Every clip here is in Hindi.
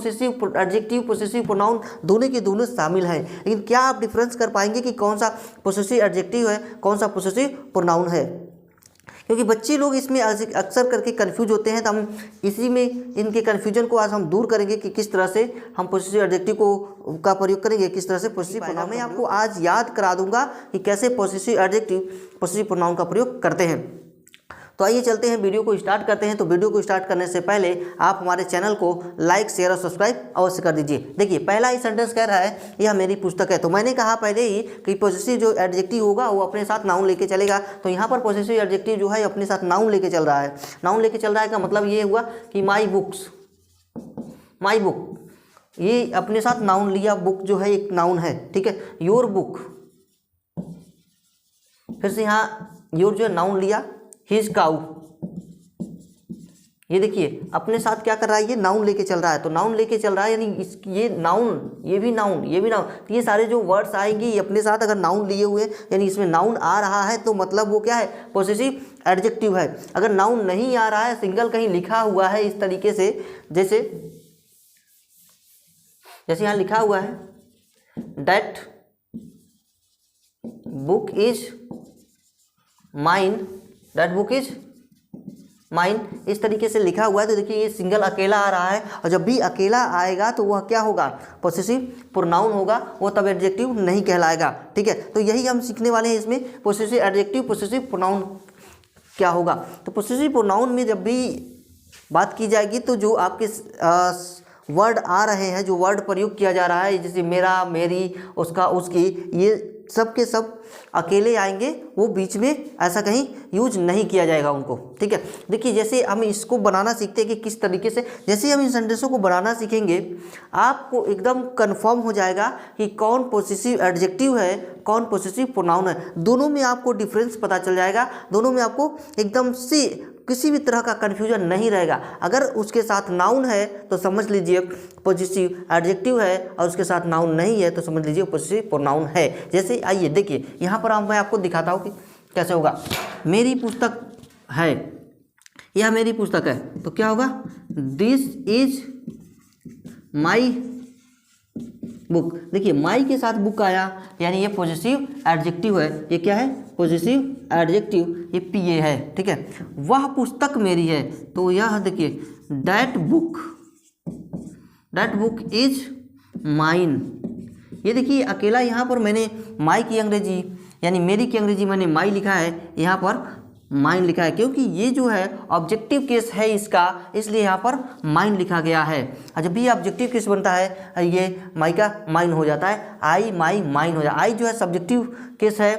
पोसेसिव एडजेक्टिव पोसेसिव प्रोनाउन दोनों के दोनों शामिल हैं, लेकिन क्या आप डिफरेंस कर पाएंगे कि कौन सा पोसेसिव एडजेक्टिव है, कौन सा पोसेसिव प्रोनाउन है? क्योंकि बच्चे लोग इसमें अक्सर करके कंफ्यूज होते हैं, तो हम इसी में इनके कन्फ्यूजन को आज हम दूर करेंगे कि किस तरह से हम पोसेसिव एडजेक्टिव का प्रयोग करेंगे, किस तरह से पोसेसिव प्रोनाउन। मैं आपको आज याद करा दूंगा कि कैसे पोसेसिव एडजेक्टिव पोसेसिव प्रोनाउन का प्रयोग करते हैं। तो आइए चलते हैं, वीडियो को स्टार्ट करते हैं। तो वीडियो को स्टार्ट करने से पहले आप हमारे चैनल को लाइक शेयर और सब्सक्राइब अवश्य कर दीजिए। देखिए पहला ही सेंटेंस कह रहा है यह मेरी पुस्तक है। तो मैंने कहा पहले ही कि पॉजिटिव जो एडजेक्टिव होगा वो अपने साथ नाउन लेके चलेगा। तो यहाँ पर पॉजिटिव एडजेक्टिव जो है अपने साथ नाउन लेके चल रहा है। नाउन लेके चल रहा है का मतलब ये हुआ कि माई बुक्स, माई बुक, ये अपने साथ नाउन लिया। बुक जो है एक नाउन है, ठीक है। योर बुक, फिर से यहाँ योर जो है नाउन लिया। हिज काउ, ये देखिए अपने साथ क्या कर रहा है, ये नाउन लेके चल रहा है। तो नाउन लेके चल रहा है यानी ये नाउन, ये भी नाउन, ये भी नाउन। तो ये सारे जो वर्ड्स आएंगे ये अपने साथ अगर नाउन लिए हुए यानी इसमें नाउन आ रहा है तो मतलब वो क्या है, पॉसेसिव एडजेक्टिव है। अगर नाउन नहीं आ रहा है, सिंगल कहीं लिखा हुआ है इस तरीके से, जैसे यहाँ लिखा हुआ है that book is mine, that book is mine, इस तरीके से लिखा हुआ है। तो देखिए ये सिंगल अकेला आ रहा है, और जब भी अकेला आएगा तो वह क्या होगा, पॉसेसिव प्रोनाउन होगा, वो तब एडजेक्टिव नहीं कहलाएगा, ठीक है। तो यही हम सीखने वाले हैं इसमें, पॉसेसिव एडजेक्टिव पॉसेसिव प्रोनाउन क्या होगा। तो पॉसेसिव प्रोनाउन में जब भी बात की जाएगी तो जो आपके वर्ड आ रहे हैं, जो वर्ड प्रयोग किया जा रहा है, जैसे मेरा, मेरी, उसका, उसकी, ये सब के सब अकेले आएंगे, वो बीच में ऐसा कहीं यूज नहीं किया जाएगा उनको, ठीक है। देखिए जैसे हम इसको बनाना सीखते हैं कि किस तरीके से, जैसे हम इन सेंटेंसों को बनाना सीखेंगे आपको एकदम कंफर्म हो जाएगा कि कौन पॉसेसिव एडजेक्टिव है, कौन पॉसेसिव प्रोनाउन है। दोनों में आपको डिफरेंस पता चल जाएगा, दोनों में आपको एकदम से किसी भी तरह का कन्फ्यूजन नहीं रहेगा। अगर उसके साथ नाउन है तो समझ लीजिए पॉजिटिव एडजेक्टिव है, और उसके साथ नाउन नहीं है तो समझ लीजिए पॉजिटिव प्रोनाउन है। जैसे आइए देखिए यहाँ पर मैं आपको दिखाता हूँ कि कैसे होगा। मेरी पुस्तक है, यह मेरी पुस्तक है, तो क्या होगा, दिस इज माई बुक। देखिए माई के साथ बुक आया यानी ये पॉजिटिव एडजेक्टिव है। ये क्या है, पॉजिटिव एडजेक्टिव, ये पीए है, ठीक है। वह पुस्तक मेरी है, तो यह देखिए दैट बुक इज माइन। ये देखिए अकेला यहाँ पर मैंने माई की अंग्रेजी यानी मेरी की अंग्रेजी मैंने माई लिखा है, यहाँ पर माइन लिखा है, क्योंकि ये जो है ऑब्जेक्टिव केस है इसका, इसलिए यहाँ पर माइन लिखा गया है। और जब भी ऑब्जेक्टिव केस बनता है ये माई का माइन हो जाता है, आई माई माइन हो जाता है। आई जो है सब्जेक्टिव केस है,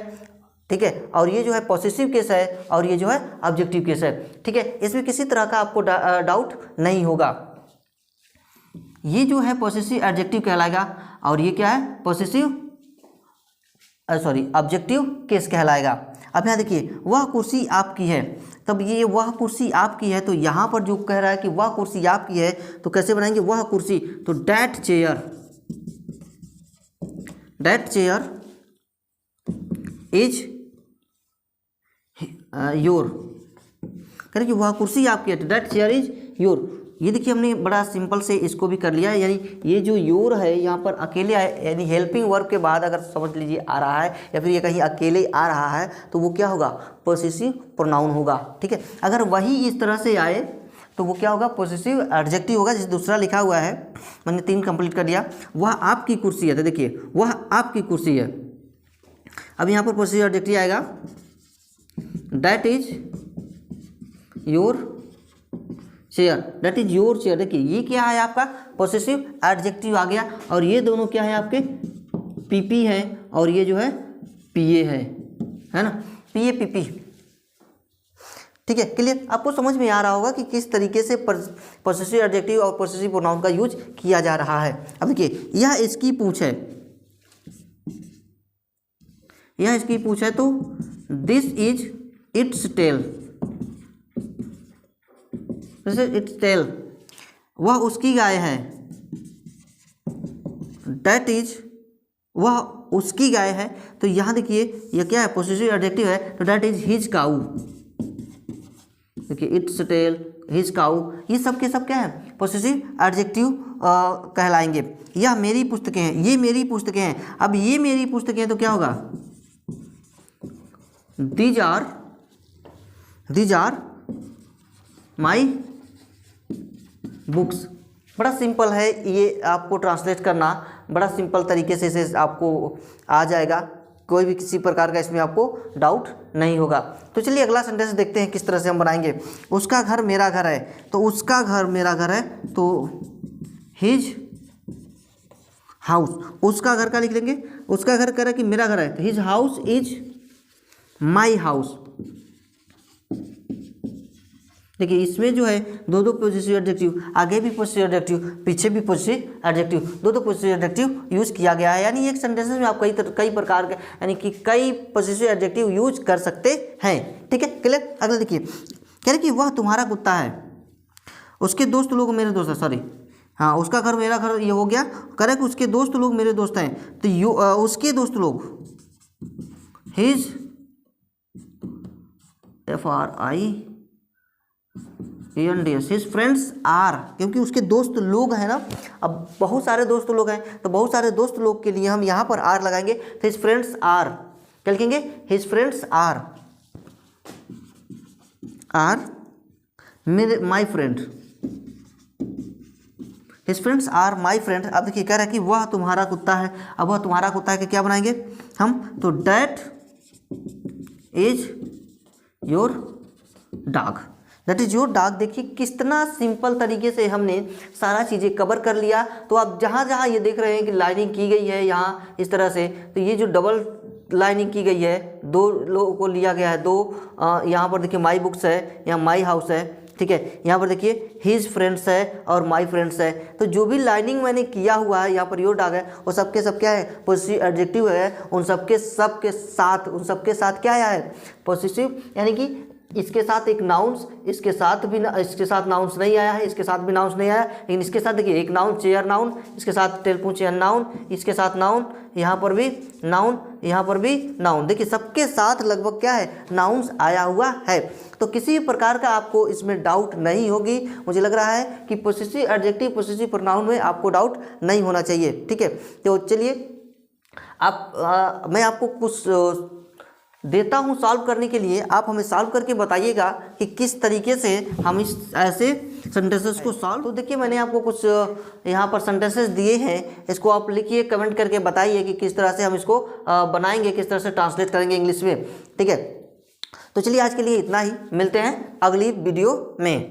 ठीक है, और ये जो है पॉसेसिव केस है, और ये जो है ऑब्जेक्टिव केस है, ठीक है। इसमें किसी तरह का आपको डाउट नहीं होगा। ये जो है पॉसेसिव एडजेक्टिव कहलाएगा, और ये क्या है, पॉसेसिव ऑब्जेक्टिव केस कहलाएगा। अब यहाँ देखिए वह कुर्सी आपकी है, तब ये वह कुर्सी आपकी है, तो यहाँ पर जो कह रहा है कि वह कुर्सी आपकी है, तो कैसे बनाएंगे वह कुर्सी, तो दैट चेयर इज योर, करें कि वह कुर्सी आपकी है, तो दैट चेयर इज योर। ये देखिए हमने बड़ा सिंपल से इसको भी कर लिया है, यानी ये जो योर है यहाँ पर अकेले आए, यानी हेल्पिंग वर्ब के बाद अगर समझ लीजिए आ रहा है या फिर ये कहीं अकेले आ रहा है तो वो क्या होगा, पॉसेसिव प्रोनाउन होगा, ठीक है। अगर वही इस तरह से आए तो वो क्या होगा, पॉसेसिव एडजेक्टिव होगा। जैसे दूसरा लिखा हुआ है, मैंने 3 कंप्लीट कर दिया, वह आपकी कुर्सी है, तो देखिए वह आपकी कुर्सी है। अब यहाँ पर पॉसेसिव एडजेक्टिव आएगा that is your chair, that is your chair. देखिए ये क्या है आपका पॉसेसिव एडजेक्टिव आ गया, और ये दोनों क्या है आपके पीपी है, और ये जो है पीए है ना, पीए पीपी, ठीक है। क्लियर, आपको समझ में आ रहा होगा कि किस तरीके से पॉसेसिव एडजेक्टिव और पॉसेसिव प्रोनाउन का यूज किया जा रहा है। अब देखिए यह इसकी पूंछ है, यह इसकी पूंछ है, तो this is it's tail, it's tail. वह उसकी गाय है, दैट इज वह उसकी गाय है, तो यहाँ देखिए यह क्या है, पॉसेसिव एडजेक्टिव है, तो दैट इज हिज काऊ। देखिए इट्स टेल, हिज काऊ, ये सब के सब क्या है, पोसेसिव एडजेक्टिव कहलाएंगे। यह मेरी पुस्तकें हैं, ये मेरी पुस्तकें हैं। अब ये मेरी पुस्तकें हैं तो क्या होगा, दीज आर माई बुक्स। बड़ा सिंपल है ये, आपको ट्रांसलेट करना बड़ा सिंपल तरीके से इसे आपको आ जाएगा, कोई भी किसी प्रकार का इसमें आपको डाउट नहीं होगा। तो चलिए अगला सेंटेंस देखते हैं किस तरह से हम बनाएंगे। उसका घर मेरा घर है, तो उसका घर मेरा घर है, तो हिज हाउस, उसका घर का लिख देंगे, उसका घर कह रहा है कि मेरा घर है, तो his house is my house. देखिए इसमें जो है दो दो पॉजिटिव एडजेक्टिव, आगे भी पॉजिटिव एडजेक्टिव, पीछे भी पॉजिटिव एडजेक्टिव, दो दो पॉजिटिव एडजेक्टिव यूज किया गया है। यानी एक सेंटेंस में आप कई प्रकार के यानी कि कई पॉजिटिव एडजेक्टिव यूज कर सकते हैं। ठीक है, क्लियर। अगला देखिए, कह रहे कि वह तुम्हारा कुत्ता है, उसके दोस्त लोग मेरे दोस्त हैं, सॉरी हाँ, उसका घर मेरा घर ये हो गया। कह रहे कि उसके दोस्त लोग मेरे दोस्त हैं, तो उसके दोस्त लोग his FRIENDS his friends are, क्योंकि उसके दोस्त लोग हैं ना। अब बहुत सारे दोस्त लोग हैं, तो बहुत सारे दोस्त लोग के लिए हम यहाँ पर आर लगाएंगे, तो हिज फ्रेंड्स आर क्या लिखेंगे, हिज फ्रेंड्स आर मेरे my friend, his friends are my friend. अब देखिए कह रहा है कि वह तुम्हारा कुत्ता है, अब वह तुम्हारा कुत्ता है कि क्या बनाएंगे हम, तो that is your dog, that is your dog. देखिए कितना सिंपल तरीके से हमने सारा चीज़ें कवर कर लिया। तो आप जहाँ जहाँ ये देख रहे हैं कि लाइनिंग की गई है यहाँ इस तरह से, तो ये जो डबल लाइनिंग की गई है, दो लोगों को लिया गया है, दो यहाँ पर देखिए माई बुक्स है, यहाँ माई हाउस है, ठीक है, यहाँ पर देखिए हिज फ्रेंड्स है और माई फ्रेंड्स है। तो जो भी लाइनिंग मैंने किया हुआ है यहाँ पर योर डॉग है, वो सबके सब क्या है, पॉजिटिव एडजेक्टिव है। उन सबके साथ क्या आया है, पॉजिटिव, यानी कि इसके साथ एक नाउन्स, इसके साथ नाउन्स नहीं आया है, इसके साथ भी नाउन्स नहीं आया, लेकिन इसके साथ देखिए एक नाउन चेयर नाउन, इसके साथ टेलीफोन चेयर नाउन, इसके साथ नाउन, यहाँ पर भी नाउन, यहाँ पर भी नाउन। देखिए सबके साथ लगभग क्या है, नाउन्स आया हुआ है। तो किसी भी प्रकार का आपको इसमें डाउट नहीं होगी। मुझे लग रहा है कि पॉसेसिव एडजेक्टिव पॉसेसिव प्रोनाउन में आपको डाउट नहीं होना चाहिए। ठीक है, तो चलिए मैं आपको कुछ देता हूं सॉल्व करने के लिए, आप हमें सॉल्व करके बताइएगा कि किस तरीके से हम इस ऐसे सेंटेंसेस को सॉल्व। तो देखिए मैंने आपको कुछ यहाँ पर सेंटेंसेस दिए हैं, इसको आप लिखिए, कमेंट करके बताइए कि किस तरह से हम इसको बनाएंगे, किस तरह से ट्रांसलेट करेंगे इंग्लिश में। ठीक है, तो चलिए आज के लिए इतना ही, मिलते हैं अगली वीडियो में।